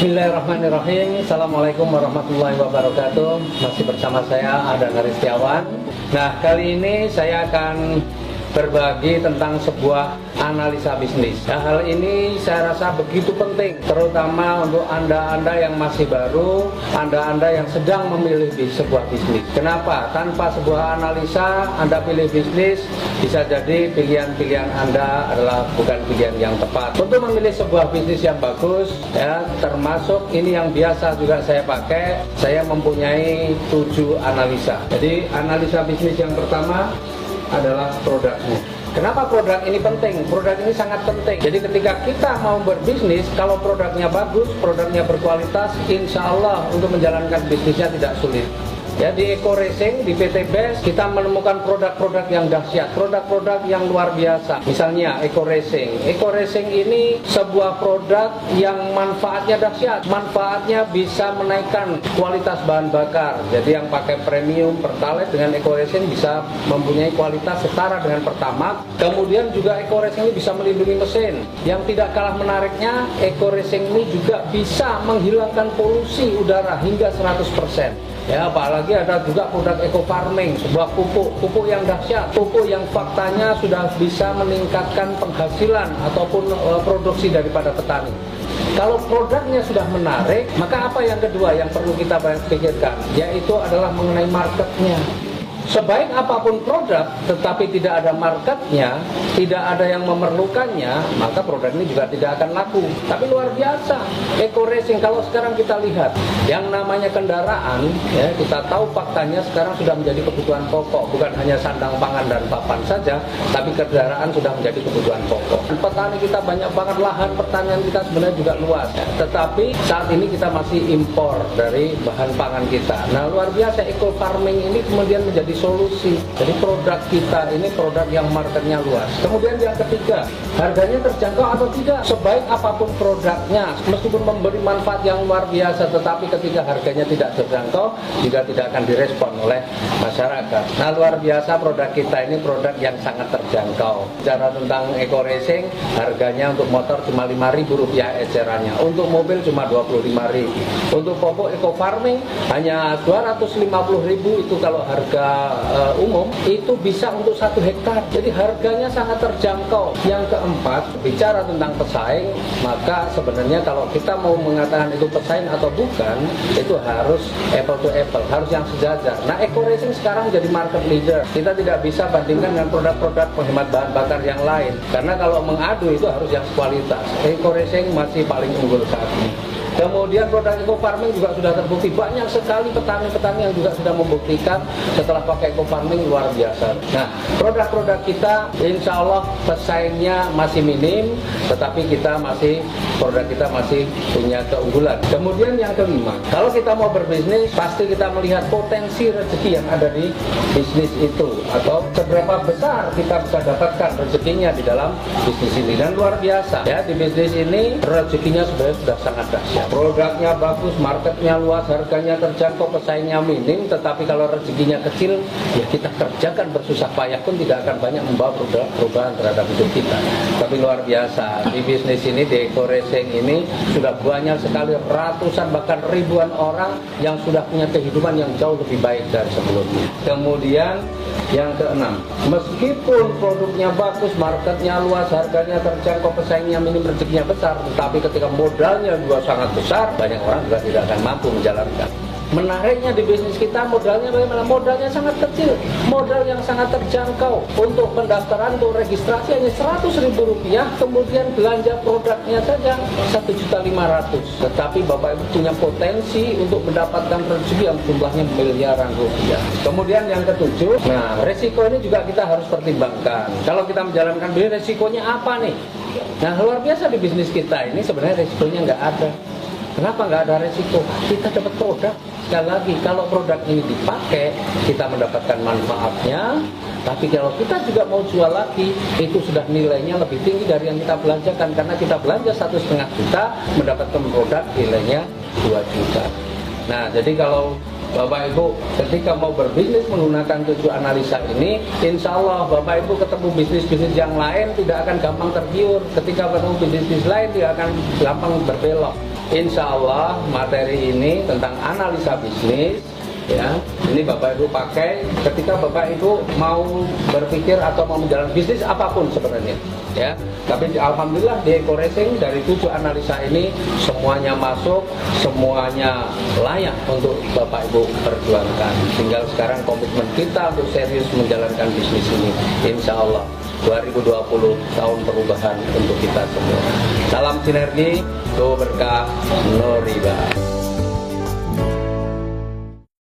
Bismillahirrahmanirrahim. Assalamualaikum warahmatullahi wabarakatuh. Masih bersama saya Adan Haristiawan. Nah, kali ini saya akan berbagi tentang sebuah analisa bisnis. Nah, hal ini saya rasa begitu penting, terutama untuk Anda-Anda yang masih baru, Anda-Anda yang sedang memilih sebuah bisnis. Kenapa? Tanpa sebuah analisa Anda pilih bisnis, bisa jadi pilihan-pilihan Anda adalah bukan pilihan yang tepat. Untuk memilih sebuah bisnis yang bagus, ya, termasuk ini yang biasa juga saya pakai, saya mempunyai 7 analisa. Jadi analisa bisnis yang pertama adalah produknya. Kenapa produk ini penting? Produk ini sangat penting. Jadi ketika kita mau berbisnis, kalau produknya bagus, produknya berkualitas, insya Allah untuk menjalankan bisnisnya tidak sulit. Ya, di Eco Racing, di PT Best, kita menemukan produk-produk yang dahsyat, produk-produk yang luar biasa. Misalnya Eco Racing. Eco Racing ini sebuah produk yang manfaatnya dahsyat. Manfaatnya bisa menaikkan kualitas bahan bakar. Jadi yang pakai premium Pertalite dengan Eco Racing bisa mempunyai kualitas setara dengan Pertamax. Kemudian juga Eco Racing ini bisa melindungi mesin. Yang tidak kalah menariknya, Eco Racing ini juga bisa menghilangkan polusi udara hingga 100%. Ya, apalagi ada juga produk eco farming, sebuah pupuk yang dahsyat, pupuk yang faktanya sudah bisa meningkatkan penghasilan ataupun produksi daripada petani. Kalau produknya sudah menarik, maka apa yang kedua yang perlu kita pikirkan, yaitu adalah mengenai marketnya. Sebaik apapun produk, tetapi tidak ada marketnya, tidak ada yang memerlukannya, maka produk ini juga tidak akan laku. Tapi luar biasa, Eco Racing kalau sekarang kita lihat, yang namanya kendaraan, ya, kita tahu faktanya sekarang sudah menjadi kebutuhan pokok, bukan hanya sandang pangan dan papan saja, tapi kendaraan sudah menjadi kebutuhan pokok. Petani kita banyak banget, lahan pertanian kita sebenarnya juga luas, ya. Tetapi saat ini kita masih impor dari bahan pangan kita. Nah, luar biasa, eco farming ini kemudian menjadi solusi. Jadi produk kita ini produk yang marketnya luas. Kemudian yang ketiga, harganya terjangkau atau tidak. Sebaik apapun produknya, meskipun memberi manfaat yang luar biasa, tetapi ketika harganya tidak terjangkau, juga tidak akan direspon oleh masyarakat. Nah, luar biasa produk kita ini produk yang sangat terjangkau. Bicara tentang Eco Racing, harganya untuk motor cuma Rp5.000 ecerannya. Untuk mobil cuma Rp25.000. Untuk pupuk Eco Farming hanya Rp250.000, itu kalau harga umum itu bisa untuk 1 hektar. Jadi harganya sangat terjangkau. Yang keempat, bicara tentang pesaing, maka sebenarnya kalau kita mau mengatakan itu pesaing atau bukan, itu harus apple to apple, harus yang sejajar. Nah, Eco Racing sekarang jadi market leader. Kita tidak bisa bandingkan dengan produk-produk penghemat bahan bakar yang lain, karena kalau mengadu itu harus yang kualitas. Eco Racing masih paling unggul saat ini. Kemudian produk eco farming juga sudah terbukti, banyak sekali petani-petani yang juga sudah membuktikan setelah pakai eco farming luar biasa. Nah, produk-produk kita insya Allah pesaingnya masih minim, tetapi produk kita masih punya keunggulan. Kemudian yang kelima, kalau kita mau berbisnis, pasti kita melihat potensi rezeki yang ada di bisnis itu, atau seberapa besar kita bisa dapatkan rezekinya di dalam bisnis ini. Dan luar biasa, ya, di bisnis ini rezekinya sebenarnya sudah sangat dahsyat. Produknya bagus, marketnya luas, harganya terjangkau, pesaingnya minim, tetapi kalau rezekinya kecil, ya kita kerjakan bersusah payah pun tidak akan banyak membawa perubahan terhadap hidup kita. Tapi luar biasa, di bisnis ini, di Eco Racing ini, sudah banyak sekali, ratusan bahkan ribuan orang yang sudah punya kehidupan yang jauh lebih baik dari sebelumnya. Kemudian yang keenam, meskipun produknya bagus, marketnya luas, harganya terjangkau, pesaingnya minim, rezekinya besar, tetapi ketika modalnya juga sangat besar, banyak orang juga tidak akan mampu menjalankan. Menariknya di bisnis kita, modalnya bagaimana? Modalnya sangat kecil, modal yang sangat terjangkau. Untuk pendaftaran, untuk registrasi hanya Rp100.000, kemudian belanja produknya saja Rp1.500.000. Tetapi Bapak Ibu punya potensi untuk mendapatkan rezeki yang jumlahnya miliaran rupiah. Kemudian yang ketujuh, nah, resiko ini juga kita harus pertimbangkan. Kalau kita menjalankan bisnis, resikonya apa nih? Nah, luar biasa di bisnis kita ini sebenarnya resikonya nggak ada. Kenapa nggak ada resiko? Kita dapat produk. Sekali lagi, kalau produk ini dipakai, kita mendapatkan manfaatnya. Tapi kalau kita juga mau jual lagi, itu sudah nilainya lebih tinggi dari yang kita belanjakan. Karena kita belanja 1,5 juta, mendapatkan produk nilainya 2 juta. Nah, jadi kalau Bapak Ibu ketika mau berbisnis menggunakan 7 analisa ini, insya Allah Bapak Ibu ketemu bisnis-bisnis yang lain tidak akan gampang tergiur. Ketika ketemu bisnis lain tidak akan gampang berbelok. insya Allah materi ini tentang analisa bisnis, ya, ini Bapak Ibu pakai ketika Bapak Ibu mau berpikir atau mau menjalankan bisnis apapun sebenarnya, ya. Tapi alhamdulillah di Eko Racing dari 7 analisa ini semuanya masuk, semuanya layak untuk Bapak Ibu perjuangkan. Tinggal sekarang komitmen kita untuk serius menjalankan bisnis ini, insya Allah 2020 tahun perubahan untuk kita semua. Salam sinergi, doa berkah, no riba.